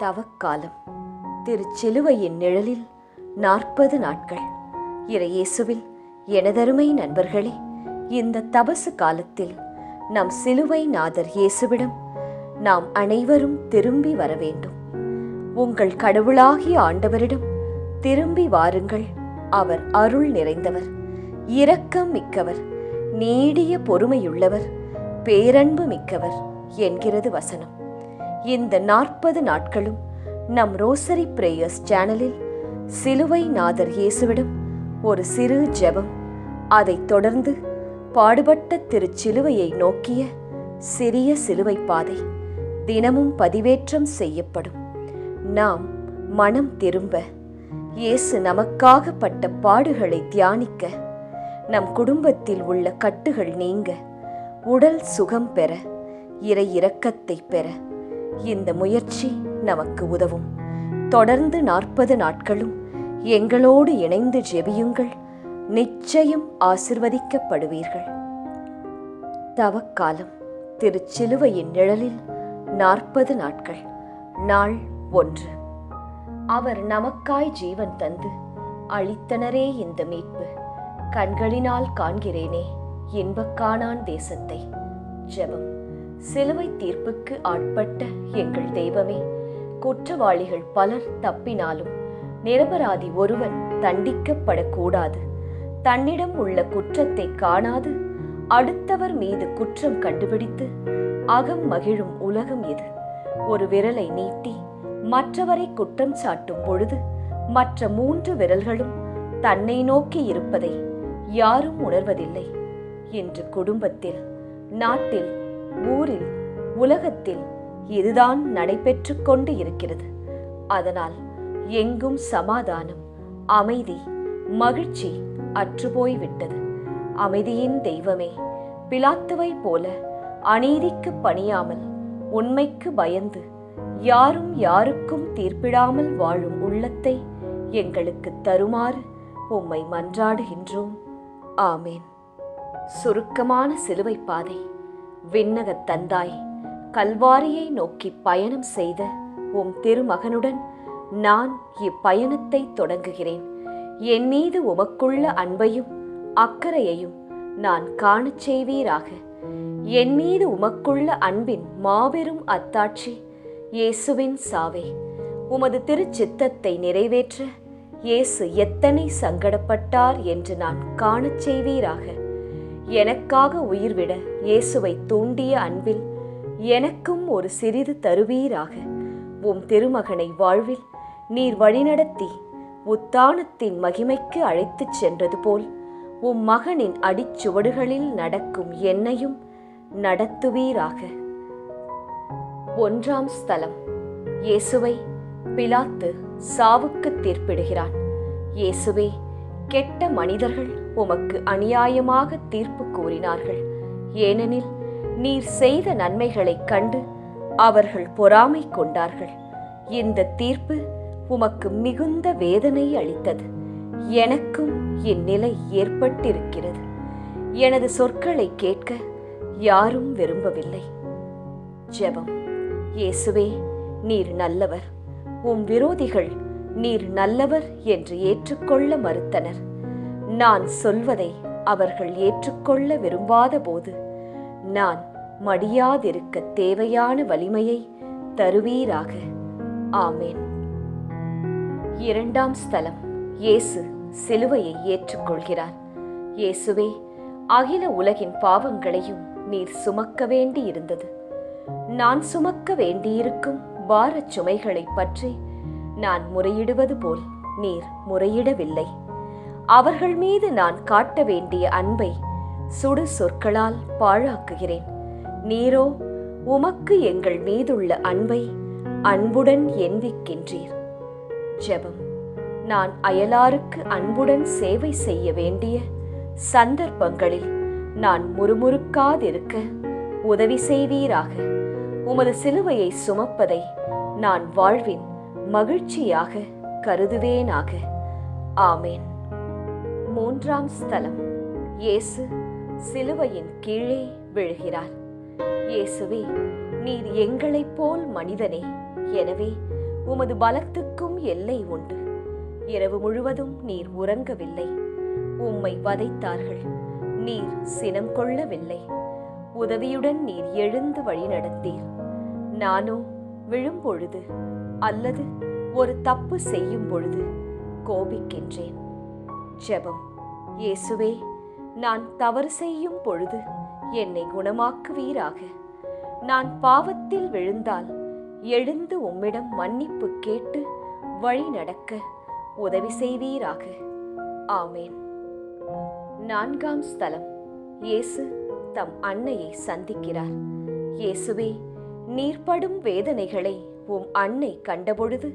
தவக்காலம். திருச்சிலுவையின் நிழலில் 40 நாட்கள். இறையேசுவில் எனதருமை நண்பர்களே, இந்த தபசு காலத்தில் நம் சிலுவை நாதர் இயேசுவிடம் நாம் அனைவரும் திரும்பி வர வேண்டும். உங்கள் கடவுளாகிய ஆண்டவரிடம் திரும்பி வாருங்கள். அவர் அருள் நிறைந்தவர், இரக்கம் மிக்கவர், நீடிய பொறுமையுள்ளவர், பேரன்பு மிக்கவர் என்கிறது வசனம். இந்த 40 நாட்களும் நம் ரோசரி பிரேயர்ஸ் சேனலில் சிலுவை நாதர் இயேசுவிடம் ஒரு சிறு ஜெபம், அதைத் தொடர்ந்து பாடுபட்ட திருச்சிலுவையை நோக்கிய சிறிய சிலுவை பாதை தினமும் பதிவேற்றம் செய்யப்படும். நாம் மனம் திரும்ப, இயேசு நமக்காக பட்ட பாடுகளை தியானிக்க, நம் குடும்பத்தில் உள்ள கட்டுகள் நீங்க, உடல் சுகம் பெற, இறை இரக்கத்தை பெற இந்த முயற்சி நமக்கு உதவும். தொடர்ந்து 40 நாட்களும் எங்களோடு இணைந்து ஜெபியுங்கள். நிச்சயம் ஆசிர்வதிக்கப்படுவீர்கள். தவக்காலம். திருச்சிலுவையின் நிழலில் 40 நாட்கள். நாள் 1. அவர் நமக்காய் ஜீவன் தந்து அளித்தனரே இந்த மீட்பு. கண்களினால் காண்கிறேனே இன்பக்கானான் தேசத்தை. ஜெபம். சிலுவை தீர்ப்புக்கு ஆட்பட்ட எங்கள் தெய்வமே, குற்றவாளிகள் பலர் தப்பினாலும் நிரபராதி ஒருவன் தண்டிக்கப்படக்கூடாது. தன்னிடம் உள்ள குற்றத்தை காணாது அடுத்தவர் மீது குற்றம் கண்டுபிடித்து அகம் மகிழும் உலகம் இது. ஒரு விரலை நீட்டி மற்றவரை குற்றம் சாட்டும் பொழுது மற்ற 3 விரல்களும் தன்னை நோக்கி இருப்பதை யாரும் உணர்வதில்லை. இன்று குடும்பத்தில், நாட்டில், ஊரில், உலகத்தில் இதுதான் நடைபெற்று கொண்டு இருக்கிறது. அதனால் எங்கும் சமாதானம், அமைதி, மகிழ்ச்சி அற்றுப்போய்விட்டது. அமைதியின் தெய்வமே, பிலாத்துவை போல அநீதிக்கு பணியாமல் உண்மைக்கு பயந்து யாரும் யாருக்கும் தீர்ப்பிடாமல் வாழும் உள்ளத்தை எங்களுக்கு தருமாறு உம்மை மன்றாடுகின்றோம். ஆமேன். சுருக்கமான சிலுவை பாதை. விண்ணகத் தந்தாய், கல்வாரியை நோக்கி பயணம் செய்த உம் திருமகனுடன் நான் இப்பயணத்தை தொடங்குகிறேன். என் மீது உமக்குள்ள அன்பையும் அக்கறையையும் நான் காணச் செய்வீராக. என் மீது உமக்குள்ள அன்பின் மாபெரும் அத்தாட்சி இயேசுவின் சாவே. உமது திருச்சித்தத்தை நிறைவேற்ற இயேசு எத்தனை சங்கடப்பட்டார் என்று நான் காணச் செய்வீராக. எனக்காக உயிர்விட இயேசுவை தூண்டிய அன்பில் எனக்கும் ஒரு சிறிது தருவீராக. உம் திருமகனை வாழ்வில் நீர் வழிநடத்தி உத்தானத்தின் மகிமைக்கு அழைத்துச் சென்றது போல் உம் மகனின் அடிச்சுவடுகளில் நடக்கும் என்னையும் நடத்துவீராக. 1ஆம் ஸ்தலம். இயேசுவை பிலாத்து சாவுக்கு தீர்ப்பிடுகிறான். இயேசுவே, கெட்ட மனிதர்கள் உமக்கு அநியாயமாக தீர்ப்பு கூறினார்கள். ஏனெனில் நீர் செய்த நன்மைகளைக் கண்டு அவர்கள் பொறாமை கொண்டார்கள். இந்த தீர்ப்பு உமக்கு மிகுந்த வேதனை அளித்தது. எனக்கும் இந்நிலை ஏற்பட்டிருக்கிறது. எனது சொற்களை கேட்க யாரும் விரும்பவில்லை. ஜெபம். இயேசுவே, நீர் நல்லவர். உம் விரோதிகள் நீர் நல்லவர் என்று ஏற்றுக்கொள்ள மறுத்தனர். நான் சொல்வதை அவர்கள் ஏற்றுக்கொள்ள விரும்பாத போது நான் மடியாதிருக்க தேவையான வலிமையை தருவீராக. ஆமேன். 2ஆம் ஸ்தலம். இயேசு சிலுவையை ஏற்றுக்கொள்கிறார். இயேசுவே, அகில உலகின் பாவங்களையும் நீர் சுமக்க வேண்டி இருந்தது. நான் சுமக்க வேண்டியிருக்கும் பாரச் சுமைகளை பற்றி நான் முறையிடுவது போல் நீர் முறையிடவில்லை. அவர்கள் மீது நான் காட்ட வேண்டிய அன்பை சுடு சொற்களால் பாழாக்குகிறேன். நீரோ உமக்கு எங்கள் மீதுள்ள அன்பை அன்புடன் எண்பிக்கின்றீர். ஜெபம். நான் அயலாருக்கு அன்புடன் சேவை செய்ய வேண்டிய சந்தர்ப்பங்களில் நான் முறுமுறுக்காதிருக்க உதவி செய்வீராக. உமது சிலுவையை சுமப்பதை நான் வாழ்வின் மகிழ்ச்சியாக கருதுவேனாக. ஆமேன். 3ஆம் ஸ்தலம். இயேசு சிலுவையின் கீழே விழுகிறார். இயேசுவே, நீர் எங்களைப் போல் மனிதனே, எனவே உமது பலத்துக்கும் எல்லை உண்டு. இரவு முழுவதும் நீர் உறங்கவில்லை. உம்மை வதைத்தார்கள், நீர் சினம் கொள்ளவில்லை. உதவியுடன் நீர் எழுந்து வழிநடத்தீர். நானோ விழும்பொழுது அல்லது ஒரு தப்பு செய்யும் பொழுது கோபிக்கின்றேன். ஜெபம். இயேசுவே, நான் தவறு செய்யும் பொழுது என்னை குணமாக்குவீராக. நான் பாவத்தில் விழுந்தால் எழுந்து உம்மிடம் மன்னிப்பு கேட்டு வழி நடக்க உதவி செய்வீராக. ஆமேன். 4ஆம் ஸ்தலம். இயேசு தம் அன்னையை சந்திக்கிறார். இயேசுவே, நீர் படும் வேதனைகளை உம் அன்னை கண்டபொழுது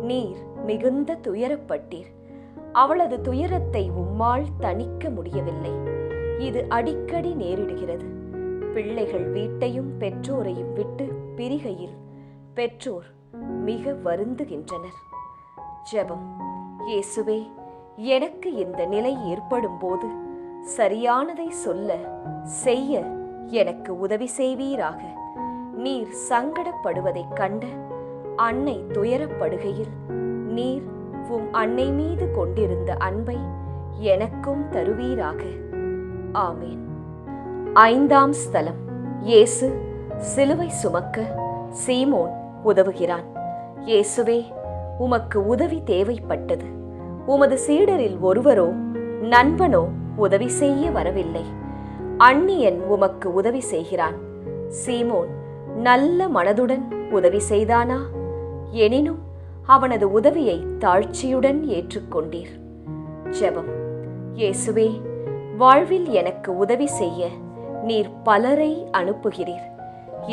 நீர் மிகுந்த துயரப்பட்டீர். அவளது துயரத்தை உம்மால் தணிக்க முடியவில்லை. இது அடிக்கடி நேரிடுகிறது. பிள்ளைகள் வீட்டையும் பெற்றோரையும் விட்டு பிரிகையில் பெற்றோர் மிக வருந்துகின்றனர். ஜெபம். இயேசுவே, எனக்கு இந்த நிலை ஏற்படும் போது சரியானதை சொல்ல செய்ய எனக்கு உதவி செய்வீராக. நீர் சங்கடப்படுவதைக் கண்ட அன்னை துயரப்படுகையில் நீர் உம் அன்னை மீது கொண்டிருந்த அன்பை எனக்கும் தருவீராக. ஆமேன். 5ஆம் ஸ்தலம். இயேசு சிலுவை சுமக்க சீமோன் உதவுகிறான். இயேசுவே, உமக்கு உதவி தேவைப்பட்டது. உமது சீடரில் ஒருவரோ நண்பனோ உதவி செய்ய வரவில்லை. அந்நியன் உமக்கு உதவி செய்கிறான். சீமோன் நல்ல மனதுடன் உதவி செய்தானா? எனினும் அவனது உதவியை தாழ்ச்சியுடன் ஏற்றுக்கொண்டீர். ஜெபம். இயேசுவே, வாழ்வில் எனக்கு உதவி செய்ய நீர் பலரை அனுப்புகிறீர்.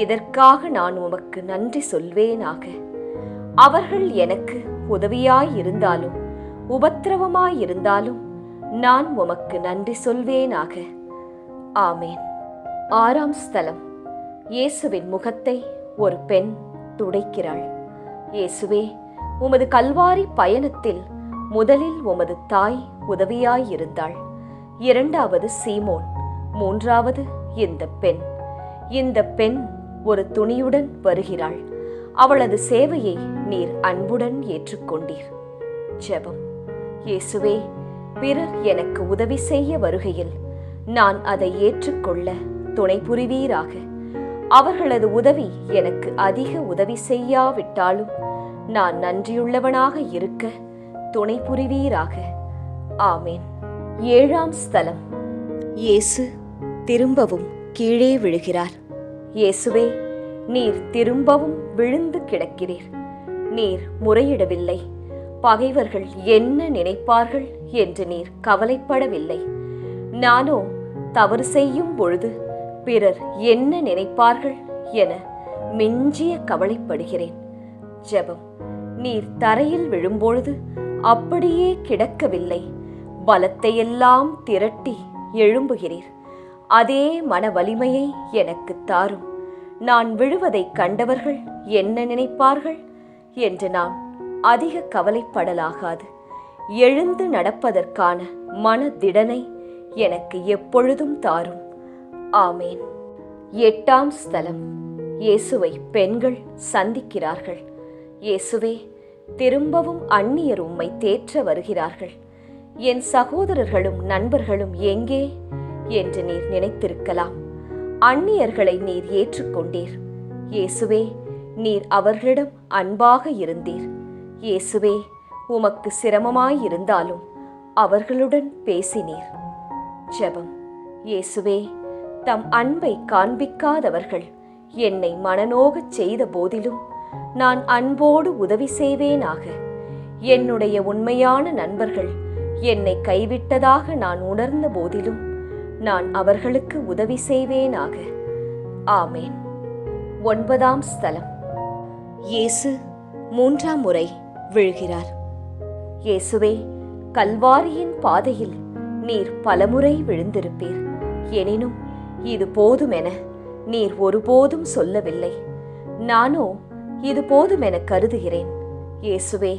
இதற்காக நான் உமக்கு நன்றி சொல்வேனாக. அவர்கள் எனக்கு உதவியாயிருந்தாலும் உபத்திரவமாயிருந்தாலும் நான் உமக்கு நன்றி சொல்வேனாக. ஆமேன். 6ஆம் ஸ்தலம். இயேசுவின் முகத்தை ஒரு பெண் துடைக்கிறாள். இயேசுவே, உமது கல்வாரி பயணத்தில் முதலில் உமது தாய் உதவியாயிருந்தாள். 2வது சீமோன், 3வது இந்த பெண். இந்த பெண் ஒரு துணியுடன் வருகிறாள். அவளது சேவையை நீர் அன்புடன் ஏற்றுக்கொண்டீர். ஜெபம். இயேசுவே, பிறர் எனக்கு உதவி செய்ய வருகையில் நான் அதை ஏற்றுக்கொள்ள துணை புரிவீராக. அவர்களது உதவி எனக்கு அதிக உதவி செய்யாவிட்டாலும் நான் நன்றியுள்ளவனாக இருக்க துணை புரிவீராக. ஆமேன். 7ஆம் ஸ்தலம். இயேசு திரும்பவும் கீழே விழுகிறார். இயேசுவே, நீர் திரும்பவும் விழுந்து கிடக்கிறீர். நீர் முறையிடவில்லை. பகைவர்கள் என்ன நினைப்பார்கள் என்று நீர் கவலைப்படவில்லை. நானோ தவறு செய்யும் பொழுது பிறர் என்ன நினைப்பார்கள் என மிஞ்சிய கவலைப்படுகிறேன். ஜெபம். நீர் தரையில் விழும்பொழுது அப்படியே கிடக்கவில்லை. பலத்தையெல்லாம் திரட்டி எழும்புகிறீர். அதே மன வலிமையை எனக்கு தாரும். நான் விழுவதைக் கண்டவர்கள் என்ன நினைப்பார்கள் என்று நான் அதிக கவலைப்படலாகாது. எழுந்து நடப்பதற்கான மனதிடனை எனக்கு எப்பொழுதும் தாரும். ஆமேன். 8ஆம் ஸ்தலம். இயேசுவை பெண்கள் சந்திக்கிறார்கள். இயேசுவே, திரும்பவும் அந்நியர் உம்மை தேற்ற வருகிறார்கள். என் சகோதரர்களும் நண்பர்களும் எங்கே என்று நீர் நினைத்திருக்கலாம். அந்நியர்களை நீர் ஏற்றுக்கொண்டீர். இயேசுவே, நீர் அவர்களிடம் அன்பாக இருந்தீர். இயேசுவே, உமக்கு சிரமமாயிருந்தாலும் அவர்களுடன் பேசினீர். ஜெபம். இயேசுவே, தம் அன்பை காண்பிக்காதவர்கள் என்னை மனநோகச் செய்த போதிலும் நான் அன்போடு உதவி செய்வேனாக. என்னுடைய உண்மையான நண்பர்கள் என்னை கைவிட்டதாக நான் உணர்ந்த போதிலும் நான் அவர்களுக்கு உதவி செய்வேனாக. ஆமேன். 9ஆம் ஸ்தலம். இயேசு 3ஆம் முறை விழுகிறார். இயேசுவே, கல்வாரியின் பாதையில் நீர் பலமுறை விழுந்திருப்பீர். எனினும் இது போதுமென நீர் ஒருபோதும் சொல்லவில்லை. நானோ இது போதுமென கருதுகிறேன். இயேசுவே,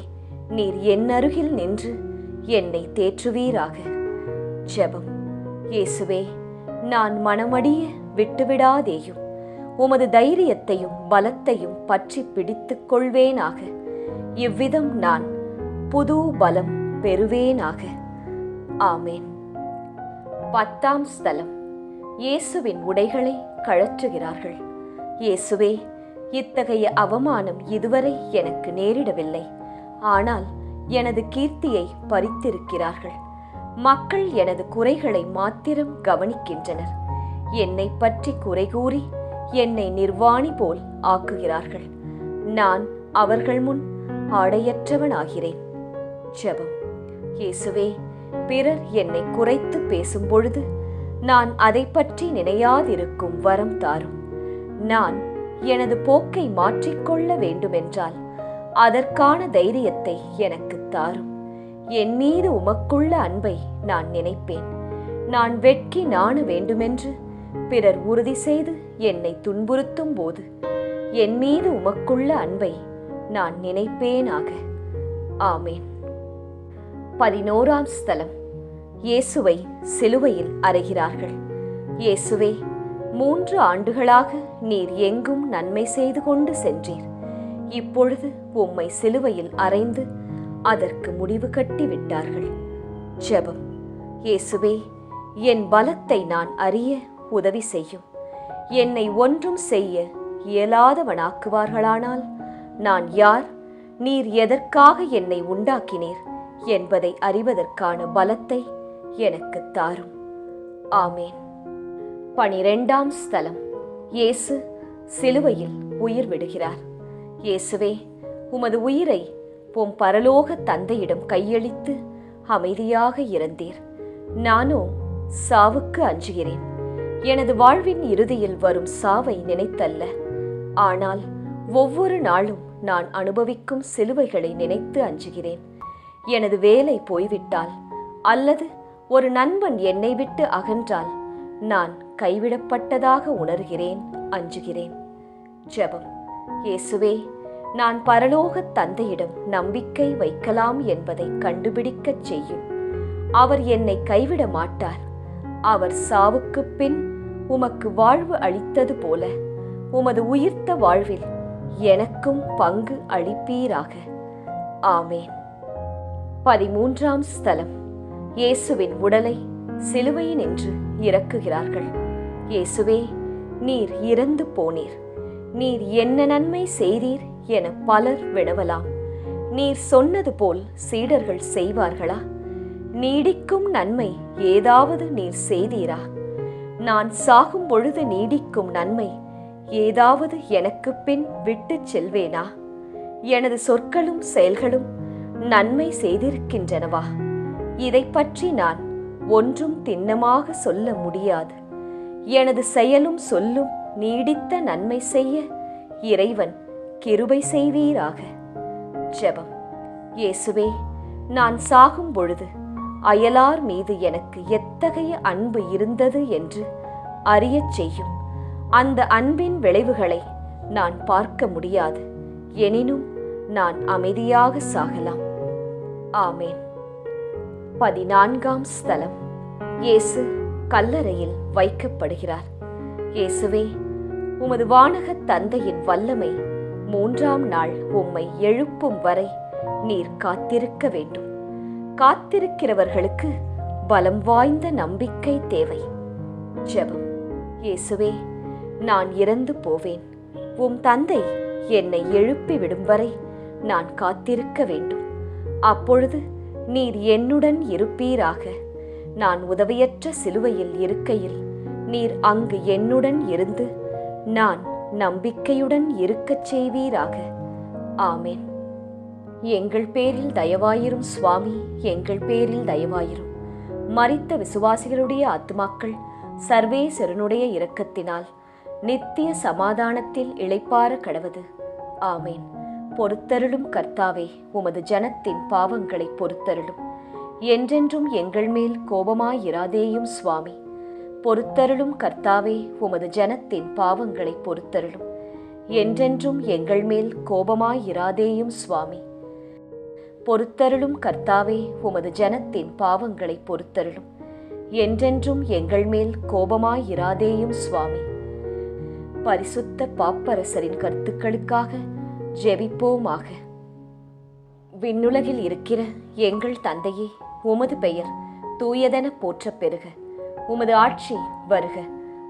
நீர் என் அருகில் நின்று என்னை தேற்றுவீராக. ஜெபம். இயேசுவே, நான் மனமடிய விட்டுவிடாதேயும். உமது தைரியத்தையும் பலத்தையும் பற்றி பிடித்துக் கொள்வேனாக. இவ்விதம் நான் புது பலம் பெறுவேனாக. ஆமேன். 10ஆம் ஸ்தலம். இயேசுவின் உடைகளை கழற்றுகிறார்கள். இயேசுவே, இத்தகைய அவமானம் இதுவரை எனக்கு நேரிடவில்லை. ஆனால் எனது கீர்த்தியை பறித்திருக்கிறார்கள். மக்கள் எனது குறைகளை மாத்திரம் கவனிக்கின்றனர். என்னை பற்றி குறை கூறி என்னை நிர்வாணி போல் ஆக்குகிறார்கள். நான் அவர்கள் முன் ஆடையற்றவனாகிறேன். ஜெபம். இயேசுவே, பிறர் என்னை குறைத்து பேசும் பொழுது நான் அதை பற்றி நினையாதிருக்கும் வரம் தாரும். நான் எனது போக்கை மாற்றிக்கொள்ள வேண்டுமென்றால் அதற்கான தைரியத்தை எனக்கு தாரும். என் மீது உமக்குள்ள அன்பை நான் நினைப்பேன். நான் வெட்கி நாண வேண்டுமென்று பிறர் உறுதி செய்து என்னை துன்புறுத்தும் போது என் மீது உமக்குள்ள அன்பை நான் நினைப்பேனாக. ஆமேன். 11ஆம் ஸ்தலம். இயேசுவை சிலுவையில் அறைகிறார்கள். இயேசுவே, 3 ஆண்டுகளாக நீர் எங்கும் நன்மை செய்து கொண்டு சென்றீர். இப்பொழுது உம்மை சிலுவையில் அறைந்து அதற்கு முடிவு கட்டி விட்டார்கள். ஜெபம். இயேசுவே, என் பலத்தை நான் அறிய உதவி செய்யும். என்னை ஒன்றும் செய்ய இயலாதவனாக்குவார்களானால் நான் யார், நீர் எதற்காக என்னை உண்டாக்கினீர் என்பதை அறிவதற்கான பலத்தை எனக்கு தாரும். ஆமேன். 12ஆம் ஸ்தலம். இயேசு சிலுவையில் உயிர் விடுகிறார். இயேசுவே, உமது உயிரை உம் பரலோக தந்தையிடம் கையளித்து அமைதியாக இறந்தீர். நானோ சாவுக்கு அஞ்சுகிறேன். எனது வாழ்வின் இறுதியில் வரும் சாவை நினைத்தல்ல, ஆனால் ஒவ்வொரு நாளும் நான் அனுபவிக்கும் சிலுவைகளை நினைத்து அஞ்சுகிறேன். எனது வேலை போய்விட்டால் அல்லது ஒரு நண்பன் என்னை விட்டு அகன்றால் நான் கைவிடப்பட்டதாக உணர்கிறேன், அஞ்சுகிறேன். ஜெபம். இயேசுவே, நான் பரலோக தந்தையிடம் நம்பிக்கை வைக்கலாம் என்பதை கண்டுபிடிக்கச் செய்யும். அவர் என்னை கைவிட மாட்டார். அவர் சாவுக்கு பின் உமக்கு வாழ்வு அளித்தது போல உமது உயிர்த்த வாழ்வில் எனக்கும் பங்கு அளிப்பீராக. ஆமேன். 13ஆம் ஸ்தலம். இயேசுவின் உடலை சிலுவையினின்று இறக்குகிறார்கள். இயேசுவே, நீர் இறந்து போனீர். நீர் என்ன நன்மை செய்தீர் என பலர் வினவலாம். நீர் சொன்னது போல் சீடர்கள் செய்வார்களா? நீடிக்கும் நன்மை ஏதாவது நீர் செய்தீரா? நான் சாகும் பொழுது நீடிக்கும் நன்மை ஏதாவது எனக்கு பின் விட்டு செல்வேனா? எனது சொற்களும் செயல்களும் நன்மை செய்திருக்கின்றனவா? இதை பற்றி நான் ஒன்றும் திண்ணமாக சொல்ல முடியாது. எனது செயலும் சொல்லும் நீடித்த நன்மை செய்ய இறைவன் கிருபை செய்வீராக. ஜெபம். இயேசுவே, நான் சாகும் பொழுது அயலார் மீது எனக்கு எத்தகைய அன்பு இருந்தது என்று அறியச் செய்யும். அந்த அன்பின் விளைவுகளை நான் பார்க்க முடியாது. எனினும் நான் அமைதியாக சாகலாம். ஆமேன். 14ஆம் ஸ்தலம். இயேசு கல்லறையில் வைக்கப்படுகிறார். இயேசுவே, உமது வானகத் தந்தையின் வல்லமை 3ஆம் நாள் உம்மை எழுப்பும் வரை நீர் காத்திருக்க வேண்டும். காத்திருக்கிறவர்களுக்கு பலம் வாய்ந்த நம்பிக்கை தேவை. ஜெபம். இயேசுவே, நான் இறந்து போவேன். உம் தந்தை என்னை எழுப்பி விடும் வரை நான் காத்திருக்க வேண்டும். அப்பொழுது நீர் என்னுடன் இருப்பீராக. நான் உதவியற்ற சிலுவையில் இருக்கையில் நீர் அங்கு என்னுடன் இருந்து நான் நம்பிக்கையுடன் இருக்கச் செய்வீராக. ஆமேன். எங்கள் பேரில் தயவாயிரும் சுவாமி, எங்கள் பேரில் தயவாயிரும். மரித்த விசுவாசிகளுடைய ஆத்துமாக்கள் சர்வேசரனுடைய இரக்கத்தினால் நித்திய சமாதானத்தில் இளைப்பாற கடவது. ஆமேன். பொறுத்தருளும் கர்த்தாவே, உமது ஜனத்தின் பாவங்களை பொறுத்தருளும். என்றென்றும் எங்கள் மேல் கோபமாயிராதேயும் சுவாமி. பொறுத்தருளும் கர்த்தாவே, உமது ஜனத்தின் பாவங்களை பொறுத்தருளும். என்றென்றும் எங்கள் மேல் கோபமாயிராதேயும் சுவாமி. பொறுத்தருளும் கர்த்தாவே, உமது ஜனத்தின் பாவங்களை பொறுத்தருளும். என்றென்றும் எங்கள் மேல் கோபமாயிராதேயும் சுவாமி. பரிசுத்த பாப்பரசரின் கருத்துக்களுக்காக ஜெபிப்போமாக. விண்ணுலகில் இருக்கிற எங்கள் தந்தையே, உமது பெயர் தூயதென போற்றப் பெறுக. உமது ஆட்சி வருக.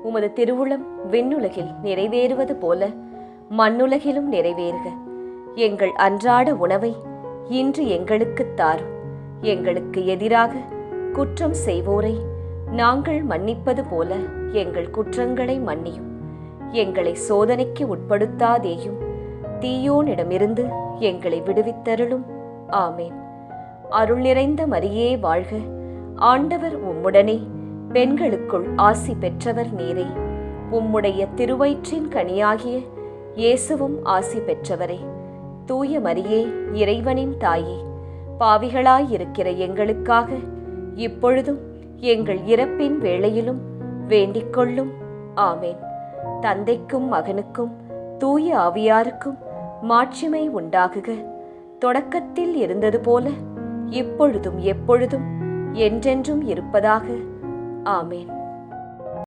உமது திருவுளம் விண்ணுலகில் நிறைவேறுவது போல மண்ணுலகிலும் நிறைவேறுக. எங்கள் அன்றாட உணவை இன்று எங்களுக்குத் தாரும். எங்களுக்கு எதிராக குற்றம் செய்வோரை நாங்கள் மன்னிப்பது போல எங்கள் குற்றங்களை மன்னியும். எங்களை சோதனைக்கு உட்படுத்தாதேயும், தீயோனிடமிருந்து எங்களை விடுவித்தருளும். ஆமேன். அருள் நிறைந்த மரியே வாழ்க. ஆண்டவர் உம்முடனே, பெண்களுக்குள் ஆசி பெற்றவர் நீரே. உம்முடைய திருவயிற்றின் கனியாகிய இயேசுவும் ஆசி பெற்றவரே. தூய மரியே, இறைவனின் தாயே, பாவிகளாயிருக்கிற எங்களுக்காக இப்பொழுதும் எங்கள் இறப்பின் வேளையிலும் வேண்டிக்கொள்ளும். ஆமேன். தந்தைக்கும் மகனுக்கும் தூய ஆவியாருக்கும் மாட்சிமை உண்டாகுக. தொடக்கத்தில் இருந்தது போல இப்பொழுதும் எப்பொழுதும் என்றென்றும் இருப்பதாக. ஆமேன்.